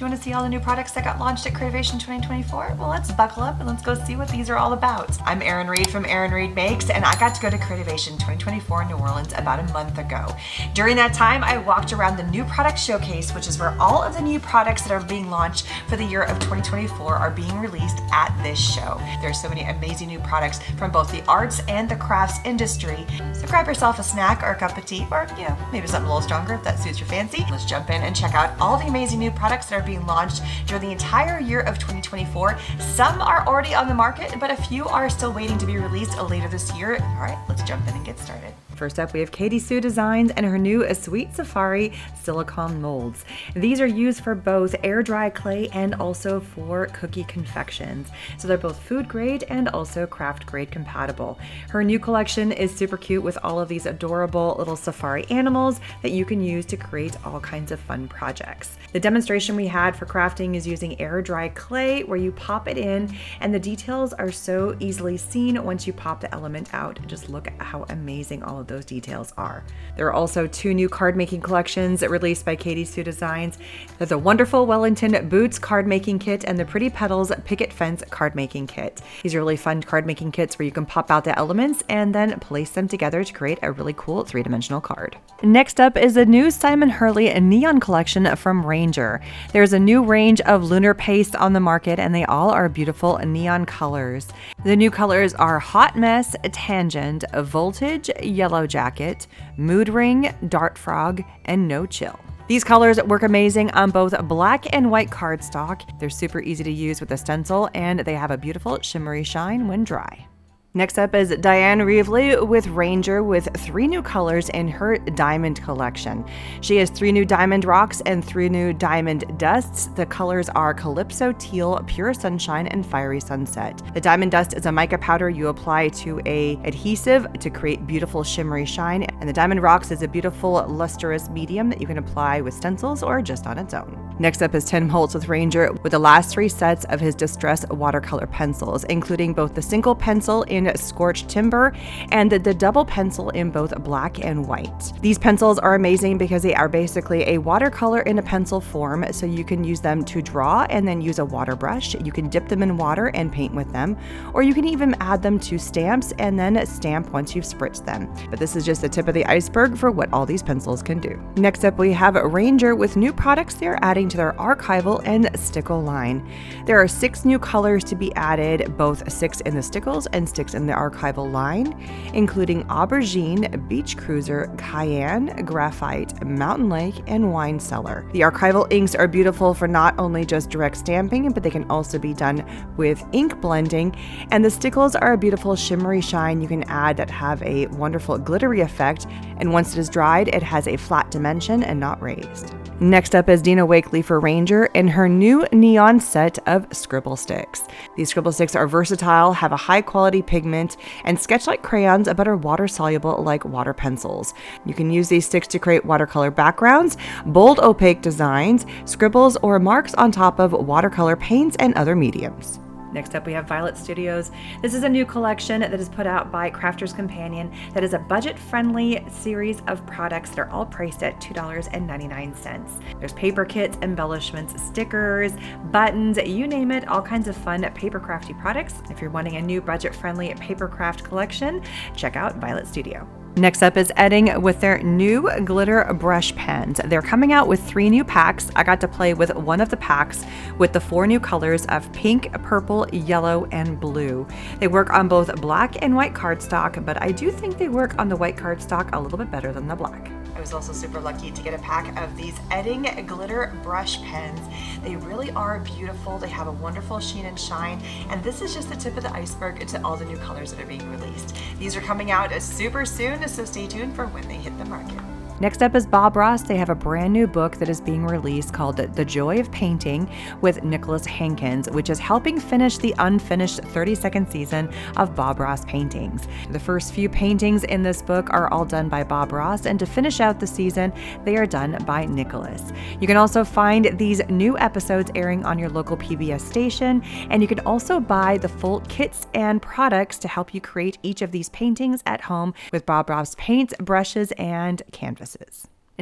Do you want to see all the new products that got launched at Creativation 2024? Well, let's buckle up and let's go see what these are all about. I'm Erin Reed from Erin Reed Makes, and I got to go to Creativation 2024 in New Orleans about a month ago. During that time, I walked around the new product showcase, which is where all of the new products that are being launched for the year of 2024 are being released at this show. There are so many amazing new products from both the arts and the crafts industry. So grab yourself a snack or a cup of tea, or maybe something a little stronger if that suits your fancy. Let's jump in and check out all the amazing new products that are being launched during the entire year of 2024. Some are already on the market, but a few are still waiting to be released later this year. All right, let's jump in and get started. First up, we have Katy Sue Designs and her new Sweet Safari silicone molds. These are used for both air dry clay and also for cookie confections. So they're both food grade and also craft grade compatible. Her new collection is super cute with all of these adorable little safari animals that you can use to create all kinds of fun projects. The demonstration we had for crafting is using air dry clay where you pop it in, and the details are so easily seen once you pop the element out. Just look at how amazing all of those details are. There are also two new card making collections released by Katy Sue Designs. There's a wonderful Wellington Boots card making kit and the Pretty Petals Picket Fence card making kit. These are really fun card making kits where you can pop out the elements and then place them together to create a really cool three-dimensional card. Next up is a new Simon Hurley neon collection from Ranger. There's a new range of lunar paste on the market and they all are beautiful neon colors. The new colors are Hot Mess, Tangent, Voltage, Yellow Jacket, Mood Ring, Dart Frog, and No Chill. These colors work amazing on both black and white cardstock. They're super easy to use with a stencil and they have a beautiful shimmery shine when dry. Next up is Dyan Reaveley with Ranger with 3 new colors in her diamond collection. She has 3 new diamond rocks and 3 new diamond dusts. The colors are Calypso Teal, Pure Sunshine, and Fiery Sunset. The diamond dust is a mica powder you apply to a adhesive to create beautiful shimmery shine, and the diamond rocks is a beautiful lustrous medium that you can apply with stencils or just on its own. Next up is Tim Holtz with Ranger with the last 3 sets of his Distress watercolor pencils, including both the single pencil in Scorched Timber and the double pencil in both black and white. These pencils are amazing because they are basically a watercolor in a pencil form, so you can use them to draw and then use a water brush. You can dip them in water and paint with them, or you can even add them to stamps and then stamp once you've spritzed them. But this is just the tip of the iceberg for what all these pencils can do. Next up, we have Ranger with new products they're adding to their archival and stickle line. There are 6 new colors to be added, both 6 in the stickles and 6 in the archival line, including Aubergine, Beach Cruiser, Cayenne, Graphite, Mountain Lake, and Wine Cellar. The archival inks are beautiful for not only just direct stamping, but they can also be done with ink blending, and the stickles are a beautiful shimmery shine you can add that have a wonderful glittery effect, and once it is dried, it has a flat dimension and not raised. Next up is Dina Wakley for Ranger and her new neon set of scribble sticks. These scribble sticks are versatile, have a high quality pigment, and sketch like crayons but are water soluble like water pencils. You can use these sticks to create watercolor backgrounds, bold opaque designs, scribbles, or marks on top of watercolor paints and other mediums. Next up, we have Violet Studios. This is a new collection that is put out by Crafter's Companion that is a budget-friendly series of products that are all priced at $2.99. There's paper kits, embellishments, stickers, buttons, you name it, all kinds of fun paper crafty products. If you're wanting a new budget-friendly paper craft collection, check out Violet Studio. Next up is Edding with their new glitter brush pens. They're coming out with 3 new packs. I got to play with one of the packs with the 4 new colors of pink, purple, yellow, and blue. They work on both black and white cardstock, but I do think they work on the white cardstock a little bit better than the black. I was also super lucky to get a pack of these Edding glitter brush pens. They really are beautiful. They have a wonderful sheen and shine, and this is just the tip of the iceberg to all the new colors that are being released. These are coming out super soon, so stay tuned for when they hit the market. Next up is Bob Ross. They have a brand new book that is being released called The Joy of Painting with Nicholas Hankins, which is helping finish the unfinished 32nd season of Bob Ross paintings. The first few paintings in this book are all done by Bob Ross, and to finish out the season, they are done by Nicholas. You can also find these new episodes airing on your local PBS station, and you can also buy the full kits and products to help you create each of these paintings at home with Bob Ross paints, brushes, and canvases.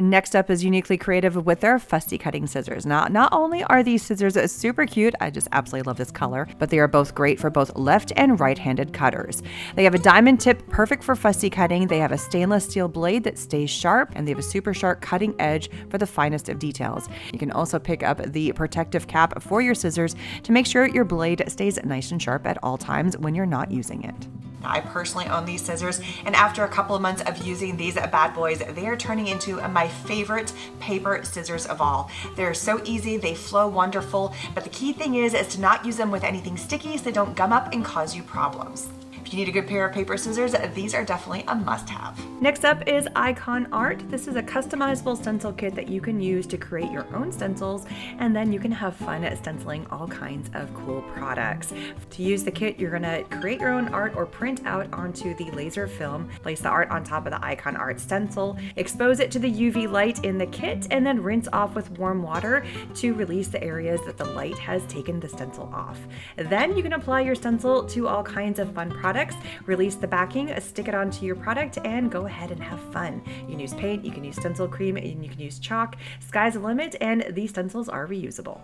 Next up is Uniquely Creative with their fussy cutting scissors. Now, not only are these scissors super cute, I just absolutely love this color, but they are both great for both left and right-handed cutters. They have a diamond tip, perfect for fussy cutting. They have a stainless steel blade that stays sharp, and they have a super sharp cutting edge for the finest of details. You can also pick up the protective cap for your scissors to make sure your blade stays nice and sharp at all times when you're not using it. Now, I personally own these scissors, and after a couple of months of using these bad boys, they are turning into my favorite paper scissors of all. They're so easy, they flow wonderful, but the key thing is to not use them with anything sticky so they don't gum up and cause you problems. If you need a good pair of paper scissors, these are definitely a must-have. Next up is Ikonart. This is a customizable stencil kit that you can use to create your own stencils, and then you can have fun at stenciling all kinds of cool products. To use the kit, you're gonna create your own art or print out onto the laser film, place the art on top of the Ikonart stencil, expose it to the UV light in the kit, and then rinse off with warm water to release the areas that the light has taken the stencil off. Then you can apply your stencil to all kinds of fun products, release the backing, stick it onto your product, and go ahead and have fun. You can use paint, you can use stencil cream, and you can use chalk. Sky's the limit, and these stencils are reusable.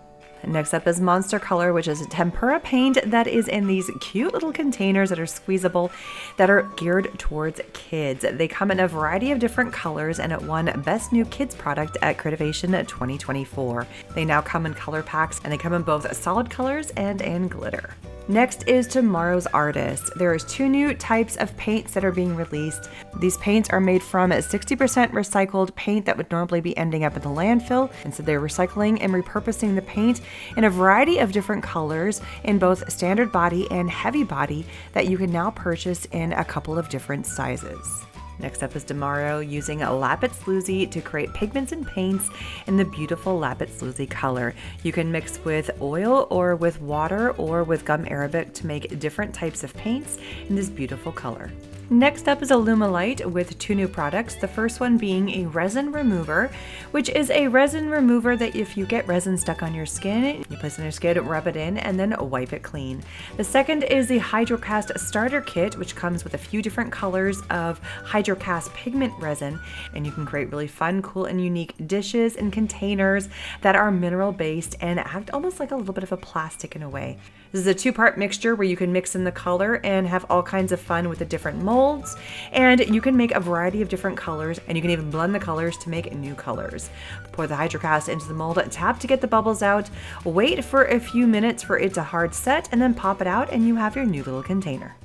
Next up is Monster Color, which is a tempera paint that is in these cute little containers that are squeezable that are geared towards kids. They come in a variety of different colors and it won Best New Kids Product at Creativation 2024. They now come in color packs, and they come in both solid colors and in glitter. Next is Tomorrow's Artist. There is 2 new types of paints that are being released. These paints are made from 60% recycled paint that would normally be ending up in the landfill, and so they're recycling and repurposing the paint in a variety of different colors in both standard body and heavy body that you can now purchase in a couple of different sizes. Next up is Tomorrow using a lapis lazuli to create pigments and paints in the beautiful lapis lazuli color. You can mix with oil or with water or with gum arabic to make different types of paints in this beautiful color. Next up is Alumilite with 2 new products. The first one being a resin remover, which is a resin remover that if you get resin stuck on your skin, you place it on your skin, rub it in, and then wipe it clean. The second is the Hydrocast Starter Kit, which comes with a few different colors of Hydrocast pigment resin, and you can create really fun, cool, and unique dishes and containers that are mineral based and act almost like a little bit of a plastic in a way. This is a 2-part mixture where you can mix in the color and have all kinds of fun with the different molds, and you can make a variety of different colors, and you can even blend the colors to make new colors. Pour the Hydrocast into the mold, tap to get the bubbles out, wait for a few minutes for it to hard set, and then pop it out and you have your new little container.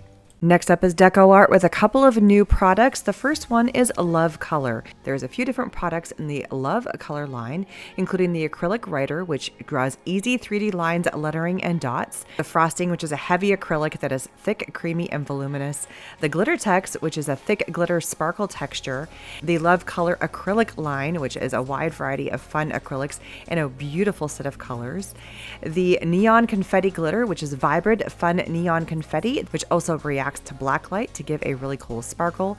Next up is Decoart with a couple of new products. The first one is Love Color. There's a few different products in the Love Color line, including the acrylic writer, which draws easy 3D lines, lettering, and dots. The frosting, which is a heavy acrylic that is thick, creamy, and voluminous. The Liquitex, which is a thick glitter sparkle texture. The Love Color acrylic line, which is a wide variety of fun acrylics and a beautiful set of colors. The Neon Confetti Glitter, which is vibrant, fun neon confetti, which also reacts to blacklight to give a really cool sparkle.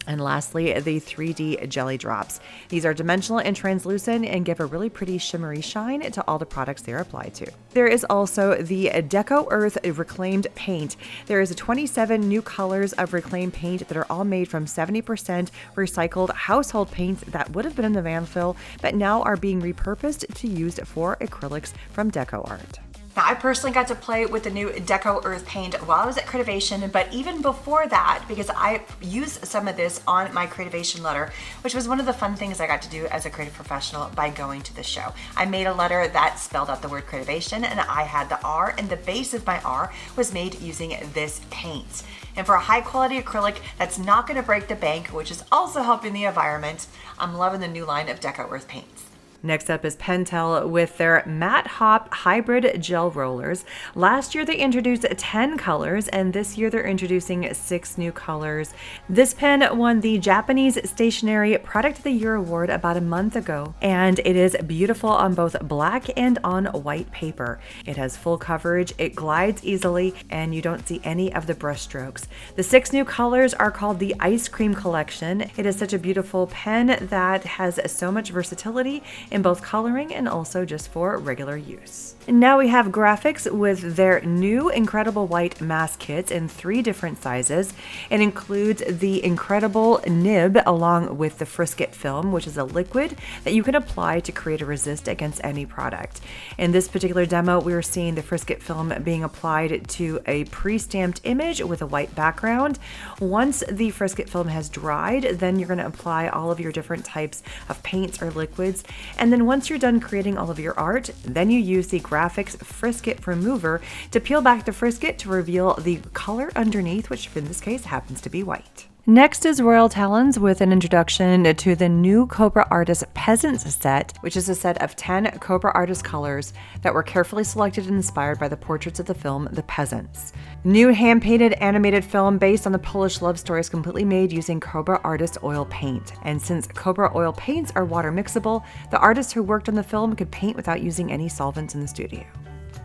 And lastly, the 3D jelly drops. These are dimensional and translucent and give a really pretty shimmery shine to all the products they're applied to. There is also the Deco Earth Reclaimed Paint. There is 27 new colors of reclaimed paint that are all made from 70% recycled household paints that would have been in the landfill, but now are being repurposed to use for acrylics from Decoart. Now, I personally got to play with the new Deco Earth paint while I was at Creativation, but even before that, because I used some of this on my Creativation letter, which was one of the fun things I got to do as a creative professional by going to the show. I made a letter that spelled out the word Creativation, and I had the R, and the base of my R was made using this paint. And for a high quality acrylic that's not going to break the bank, which is also helping the environment, I'm loving the new line of Deco Earth paints. Next up is Pentel with their Matte Hop Hybrid Gel Rollers. Last year they introduced 10 colors, and this year they're introducing 6 new colors. This pen won the Japanese Stationery Product of the Year award about a month ago, and it is beautiful on both black and on white paper. It has full coverage, it glides easily, and you don't see any of the brush strokes. The 6 new colors are called the Ice Cream Collection. It is such a beautiful pen that has so much versatility in both coloring and also just for regular use. And now we have Grafix with their new Incredible White mask kits in 3 different sizes. It includes the Incredible Nib along with the Frisket film, which is a liquid that you can apply to create a resist against any product. In this particular demo, we are seeing the Frisket film being applied to a pre-stamped image with a white background. Once the Frisket film has dried, then you're going to apply all of your different types of paints or liquids. And then once you're done creating all of your art, then you use the Grafix Frisket remover to peel back the Frisket to reveal the color underneath, which in this case happens to be white. Next is Royal Talons with an introduction to the new Cobra Artist Peasants set, which is a set of 10 Cobra Artist colors that were carefully selected and inspired by the portraits of the film The Peasants. New hand-painted animated film based on the Polish love story is completely made using Cobra Artist oil paint. And since Cobra oil paints are water mixable, the artists who worked on the film could paint without using any solvents in the studio.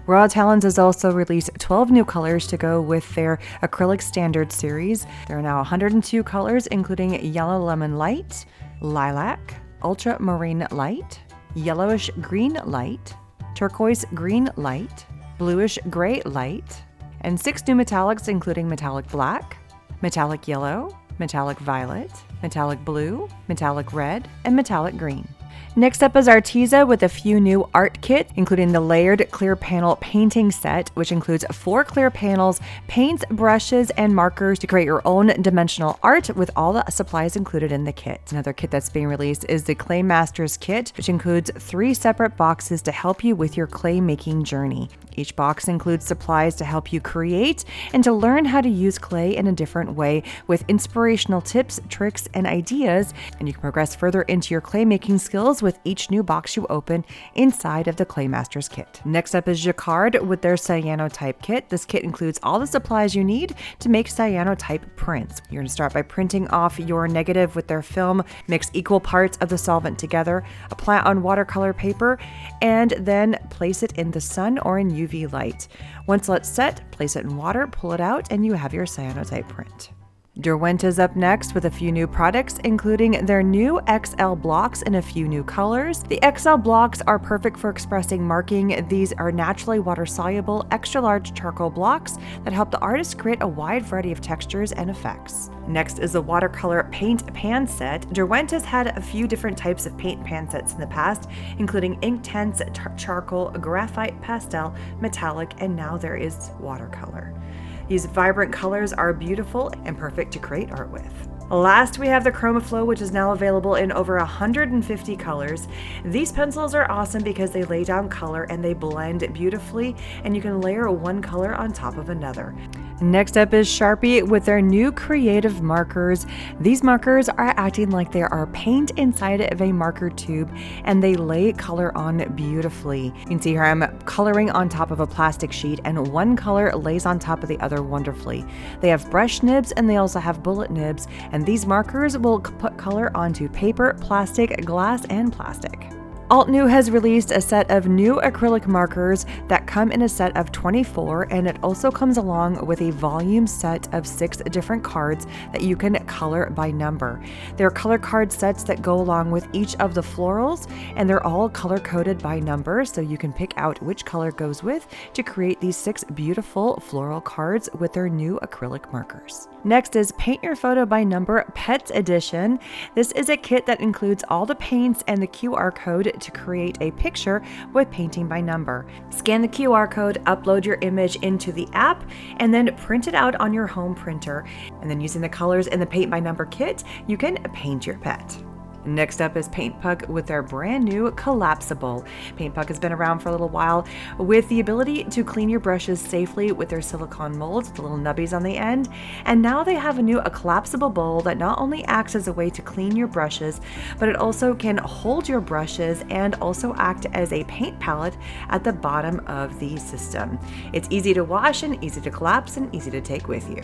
Royal Talons has also released 12 new colors to go with their acrylic standard series. There are now 102 colors, including Yellow Lemon Light, Lilac, Ultramarine Light, Yellowish Green Light, Turquoise Green Light, Bluish Gray Light, and 6 new metallics, including Metallic Black, Metallic Yellow, Metallic Violet, Metallic Blue, Metallic Red, and Metallic Green. Next up is Arteza with a few new art kits, including the layered clear panel painting set, which includes 4 clear panels, paints, brushes, and markers to create your own dimensional art with all the supplies included in the kit. Another kit that's being released is the Clay Masters kit, which includes 3 separate boxes to help you with your clay making journey. Each box includes supplies to help you create and to learn how to use clay in a different way with inspirational tips, tricks, and ideas, and you can progress further into your clay making skills with each new box you open inside of the Clay Masters kit. Next up is Jaquard with their cyanotype kit. This kit includes all the supplies you need to make cyanotype prints. You're going to start by printing off your negative with their film, mix equal parts of the solvent together, apply it on watercolor paper, and then place it in the sun or in UV light. Once it's set, place it in water, pull it out, and you have your cyanotype print. Derwent is up next with a few new products, including their new XL blocks in a few new colors. The XL blocks are perfect for expressing marking. These are naturally water-soluble, extra-large charcoal blocks that help the artist create a wide variety of textures and effects. Next is the watercolor paint pan set. Derwent has had a few different types of paint pan sets in the past, including Inktense, charcoal, graphite, pastel, metallic, and now there is watercolor. These vibrant colors are beautiful and perfect to create art with. Last, we have the ChromaFlow, which is now available in over 150 colors. These pencils are awesome because they lay down color and they blend beautifully, and you can layer one color on top of another. Next up is Sharpie with their new creative markers. These markers are acting like they are paint inside of a marker tube, and they lay color on beautifully. You can see here I'm coloring on top of a plastic sheet, and one color lays on top of the other wonderfully. They have brush nibs and they also have bullet nibs, and these markers will put color onto paper, plastic, glass, and plastic. Altenew has released a set of new acrylic markers that come in a set of 24, and it also comes along with a volume set of 6 different cards that you can color by number. They're color card sets that go along with each of the florals, and they're all color coded by number, so you can pick out which color goes with to create these 6 beautiful floral cards with their new acrylic markers. Next is Paint Your Photo by Number Pets Edition. This is a kit that includes all the paints and the QR code to create a picture with painting by number. Scan the QR code, upload your image into the app, and then print it out on your home printer. And then using the colors in the Paint by Number kit, you can paint your pet. Next up is Paint Puck with their brand new collapsible. Paint Puck has been around for a little while with the ability to clean your brushes safely with their silicone molds, the little nubbies on the end. And now they have a new collapsible bowl that not only acts as a way to clean your brushes, but it also can hold your brushes and also act as a paint palette at the bottom of the system. It's easy to wash and easy to collapse and easy to take with you.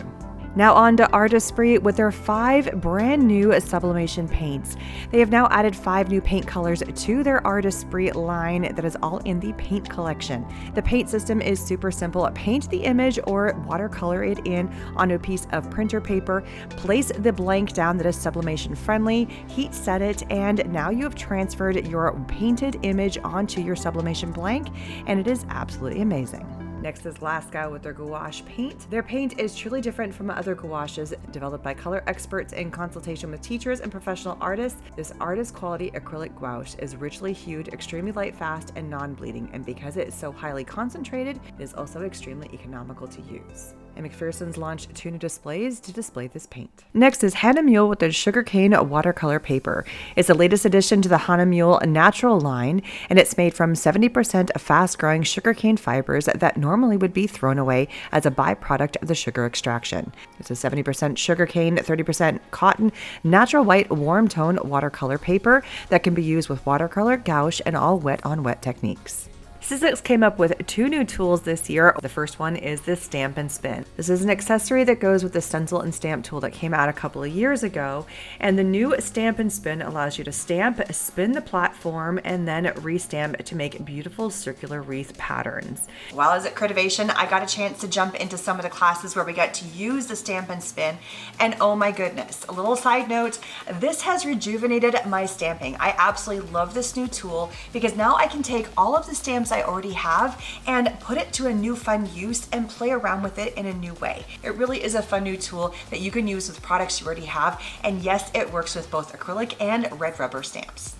Now on to Artesprix with their 5 brand new sublimation paints. They have now added 5 new paint colors to their Artesprix line that is all in the paint collection. The paint system is super simple. Paint the image or watercolor it in onto a piece of printer paper, place the blank down that is sublimation friendly, heat set it, and now you have transferred your painted image onto your sublimation blank, and it is absolutely amazing. Next is Lascaux with their gouache paint. Their paint is truly different from other gouaches developed by color experts in consultation with teachers and professional artists. This artist quality acrylic gouache is richly hued, extremely light, fast, and non-bleeding, and because it is so highly concentrated, it is also extremely economical to use. And McPherson's launched 2 new displays to display this paint. Next is Hahnemuhle with their sugarcane watercolor paper. It's the latest addition to the Hahnemuhle Natural line, and it's made from 70% fast-growing sugarcane fibers that normally would be thrown away as a byproduct of the sugar extraction. It's a 70% sugarcane, 30% cotton, natural white warm tone watercolor paper that can be used with watercolor, gouache, and all wet-on-wet techniques. Sizzix came up with 2 new tools this year. The first one is the Stamp and Spin. This is an accessory that goes with the stencil and stamp tool that came out a couple of years ago. And the new Stamp and Spin allows you to stamp, spin the platform, and then restamp to make beautiful circular wreath patterns. While I was at Creativation, I got a chance to jump into some of the classes where we got to use the Stamp and Spin. And oh my goodness, a little side note, this has rejuvenated my stamping. I absolutely love this new tool because now I can take all of the stamps I already have and put it to a new fun use and play around with it in a new way. It really is a fun new tool that you can use with products you already have, and yes, it works with both acrylic and red rubber stamps.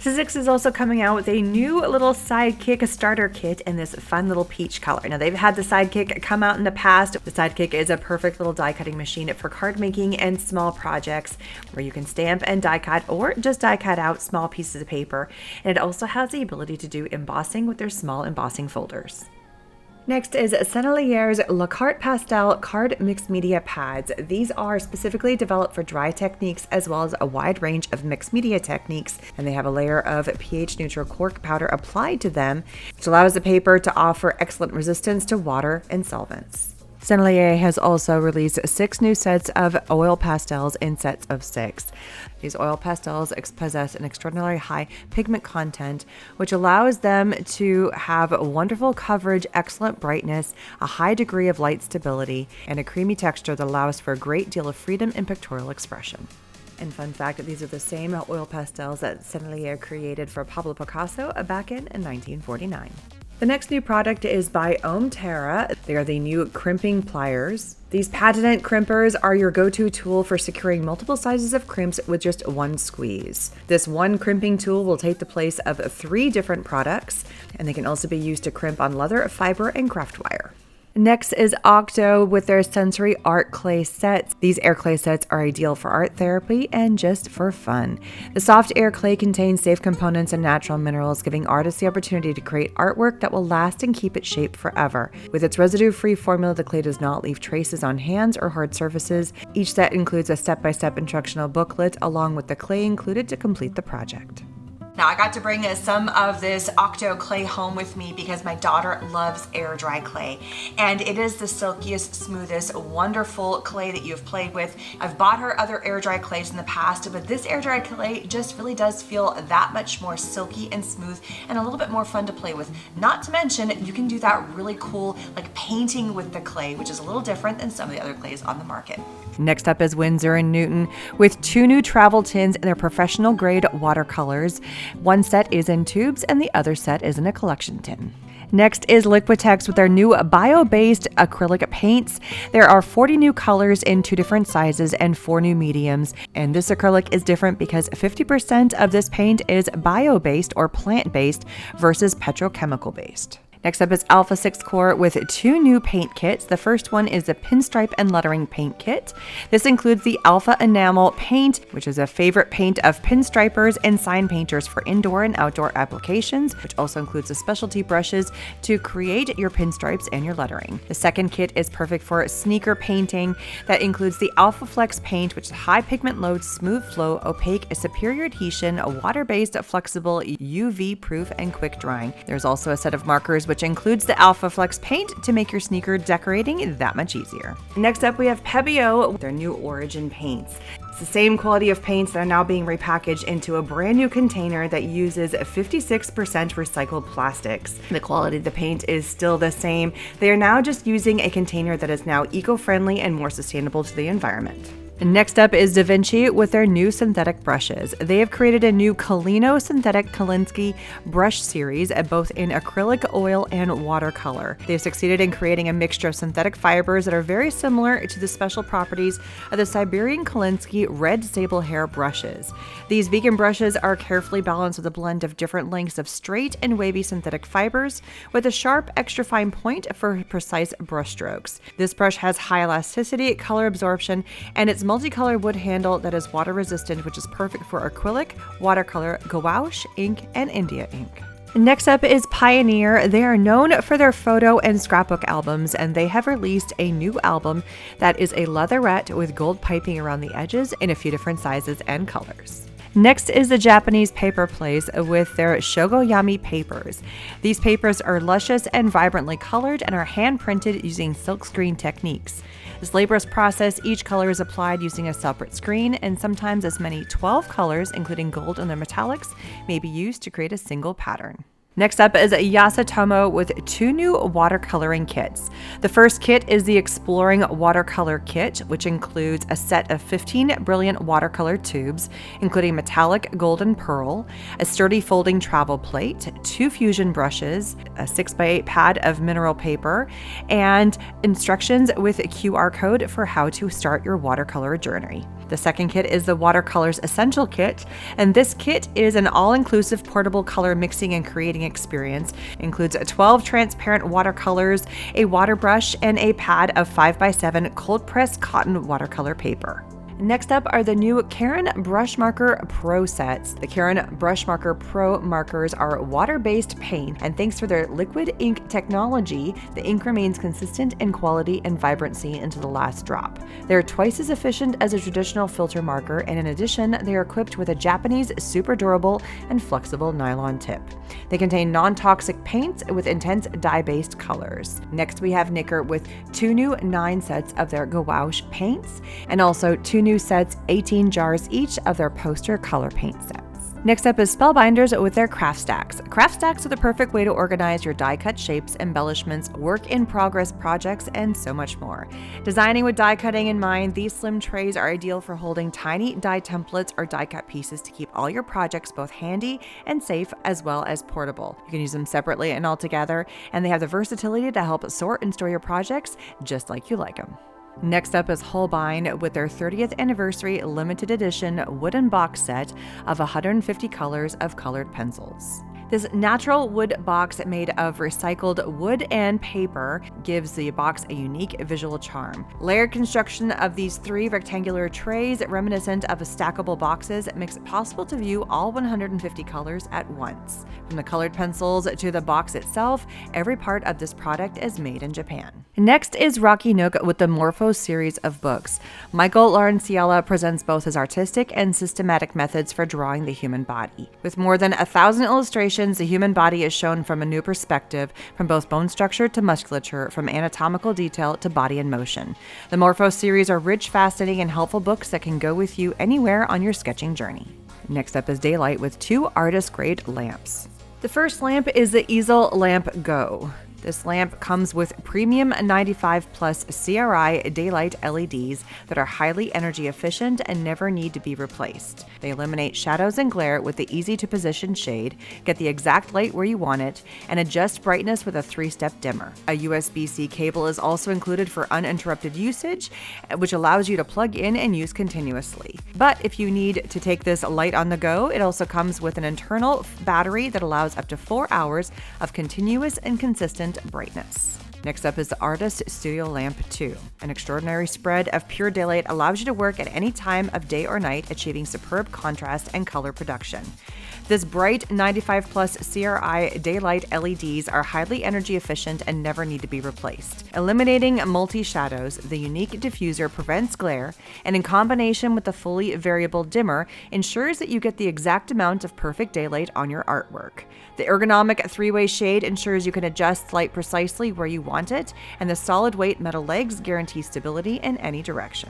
Sizzix is also coming out with a new little Sidekick starter kit in this fun little peach color. Now, they've had the Sidekick come out in the past. The Sidekick is a perfect little die cutting machine for card making and small projects where you can stamp and die cut or just die cut out small pieces of paper. And it also has the ability to do embossing with their small embossing folders. Next is Sennelier's Liquitex Pastel Card Mixed Media Pads. These are specifically developed for dry techniques as well as a wide range of mixed media techniques, and they have a layer of pH-neutral cork powder applied to them, which allows the paper to offer excellent resistance to water and solvents. Sennelier has also released 6 new sets of oil pastels in sets of 6. These oil pastels possess an extraordinarily high pigment content, which allows them to have wonderful coverage, excellent brightness, a high degree of light stability, and a creamy texture that allows for a great deal of freedom in pictorial expression. And fun fact, these are the same oil pastels that Sennelier created for Pablo Picasso back in 1949. The next new product is by Terra. They are the new crimping pliers. These patented crimpers are your go-to tool for securing multiple sizes of crimps with just one squeeze. This one crimping tool will take the place of 3 different products, and they can also be used to crimp on leather, fiber, and craft wire. Next is Okto with their sensory art clay sets. These air clay sets are ideal for art therapy and just for fun. The soft air clay contains safe components and natural minerals, giving artists the opportunity to create artwork that will last and keep its shape forever. With its residue-free formula, the clay does not leave traces on hands or hard surfaces. Each set includes a step-by-step instructional booklet along with the clay included to complete the project. Now, I got to bring some of this Okto clay home with me because my daughter loves air dry clay, and it is the silkiest, smoothest, wonderful clay that you've played with. I've bought her other air dry clays in the past, but this air dry clay just really does feel that much more silky and smooth and a little bit more fun to play with. Not to mention, you can do that really cool, like painting with the clay, which is a little different than some of the other clays on the market. Next up is Winsor Newton with 2 new travel tins in their professional grade watercolors. One set is in tubes and the other set is in a collection tin. Next is Liquitex with their new bio-based acrylic paints. There are 40 new colors in 2 different sizes and 4 new mediums. And this acrylic is different because 50% of this paint is bio-based or plant-based versus petrochemical-based. Next up is Alpha 6 Corp with 2 new paint kits. The first one is the Pinstripe and Lettering Paint Kit. This includes the Alpha Enamel Paint, which is a favorite paint of pinstripers and sign painters for indoor and outdoor applications, which also includes the specialty brushes to create your pinstripes and your lettering. The second kit is perfect for sneaker painting. That includes the Alpha Flex Paint, which is high pigment load, smooth flow, opaque, superior adhesion, water-based, flexible, UV-proof, and quick drying. There's also a set of markers which includes the Alpha Flex paint to make your sneaker decorating that much easier. Next up, we have Pebeo with their new Origin paints. It's the same quality of paints that are now being repackaged into a brand new container that uses 56% recycled plastics. The quality of the paint is still the same. They are now just using a container that is now eco-friendly and more sustainable to the environment. Next up is Vinci with their new synthetic brushes. They have created a new Kalino Synthetic Kolinsky brush series, both in acrylic, oil, and watercolor. They've succeeded in creating a mixture of synthetic fibers that are very similar to the special properties of the Siberian Kolinsky red sable hair brushes. These vegan brushes are carefully balanced with a blend of different lengths of straight and wavy synthetic fibers with a sharp, extra fine point for precise brush strokes. This brush has high elasticity, color absorption, and its multicolored wood handle that is water resistant, which is perfect for acrylic, watercolor, gouache, ink, and India ink. Next up is Pioneer. They are known for their photo and scrapbook albums, and they have released a new album that is a leatherette with gold piping around the edges in a few different sizes and colors. Next is the Japanese paper place with their Shogoyami papers. These papers are luscious and vibrantly colored and are hand printed using silkscreen techniques. This laborious process, each color is applied using a separate screen, and sometimes as many 12 colors, including gold and their metallics, may be used to create a single pattern. Next up is Yasutomo with two new watercoloring kits. The first kit is the Exploring Watercolor Kit, which includes a set of 15 brilliant watercolor tubes, including metallic gold and pearl, a sturdy folding travel plate, 2 fusion brushes, a 6x8 pad of mineral paper, and instructions with a QR code for how to start your watercolor journey. The second kit is the Watercolors Essential Kit, and this kit is an all-inclusive portable color mixing and creating experience. It includes 12 transparent watercolors, a water brush, and a pad of 5x7 cold-pressed cotton watercolor paper. Next up are the new Caron Brush Marker Pro sets. The Caron Brush Marker Pro markers are water-based paint, and thanks to their liquid ink technology, the ink remains consistent in quality and vibrancy into the last drop. They are twice as efficient as a traditional filter marker, and in addition, they are equipped with a Japanese super durable and flexible nylon tip. They contain non-toxic paints with intense dye-based colors. Next, we have Nicker with 2 new 9 sets of their gouache paints, and also 2 new sets, 18 jars each of their poster color paint sets. Next up is Spellbinders with their craft stacks. Craft stacks are the perfect way to organize your die-cut shapes, embellishments, work-in-progress projects, and so much more. Designing with die cutting in mind, these slim trays are ideal for holding tiny die templates or die-cut pieces to keep all your projects both handy and safe, as well as portable. You can use them separately and all together, and they have the versatility to help sort and store your projects just like you like them. Next up is Holbein with their 30th anniversary limited edition wooden box set of 150 colors of colored pencils. This natural wood box made of recycled wood and paper gives the box a unique visual charm. Layered construction of these 3 rectangular trays reminiscent of stackable boxes makes it possible to view all 150 colors at once. From the colored pencils to the box itself, every part of this product is made in Japan. Next is Rocky Nook with the Morpho series of books. Michael Laurenciella presents both his artistic and systematic methods for drawing the human body. With more than 1,000 illustrations, the human body is shown from a new perspective, from both bone structure to musculature, from anatomical detail to body and motion. The Morpho series are rich, fascinating, and helpful books that can go with you anywhere on your sketching journey. Next up is Daylight with 2 artist-grade lamps. The first lamp is the Easel Lamp Go. This lamp comes with premium 95 plus CRI daylight LEDs that are highly energy efficient and never need to be replaced. They eliminate shadows and glare with the easy to position shade, get the exact light where you want it, and adjust brightness with a 3-step dimmer. A USB-C cable is also included for uninterrupted usage, which allows you to plug in and use continuously. But if you need to take this light on the go, it also comes with an internal battery that allows up to 4 hours of continuous and consistent brightness. Next up is the Artist Studio Lamp 2. An extraordinary spread of pure daylight allows you to work at any time of day or night, achieving superb contrast and color production. This bright 95 plus CRI daylight LEDs are highly energy efficient and never need to be replaced. Eliminating multi-shadows, the unique diffuser prevents glare, and in combination with the fully variable dimmer, ensures that you get the exact amount of perfect daylight on your artwork. The ergonomic 3-way shade ensures you can adjust light precisely where you want it, and the solid weight metal legs guarantee stability in any direction.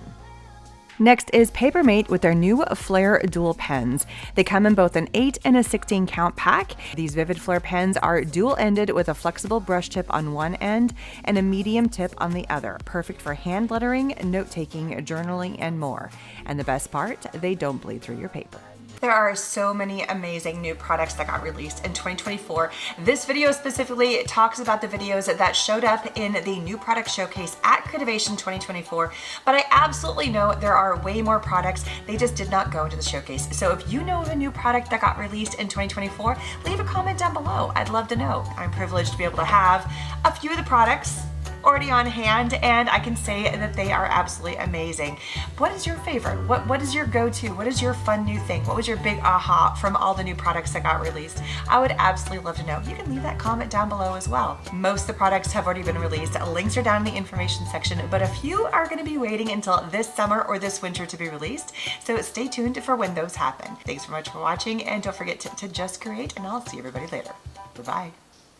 Next is Papermate with their new Flare Dual Pens. They come in both an 8 and a 16 count pack. These Vivid Flare pens are dual-ended with a flexible brush tip on one end and a medium tip on the other. Perfect for hand lettering, note-taking, journaling, and more. And the best part, they don't bleed through your paper. There are so many amazing new products that got released in 2024. This video specifically talks about the videos that showed up in the new product showcase at Creativation 2024, but I absolutely know there are way more products. They just did not go into the showcase. So if you know of a new product that got released in 2024, leave a comment down below. I'd love to know. I'm privileged to be able to have a few of the products already on hand, and I can say that they are absolutely amazing. What is your favorite? What is your go-to? What is your fun new thing? What was your big aha from all the new products that got released? I would absolutely love to know. You can leave that comment down below as well. Most of the products have already been released. Links are down in the information section, but a few are going to be waiting until this summer or this winter to be released, so stay tuned for when those happen. Thanks so much for watching, and don't forget to just create, and I'll see everybody later. Bye-bye.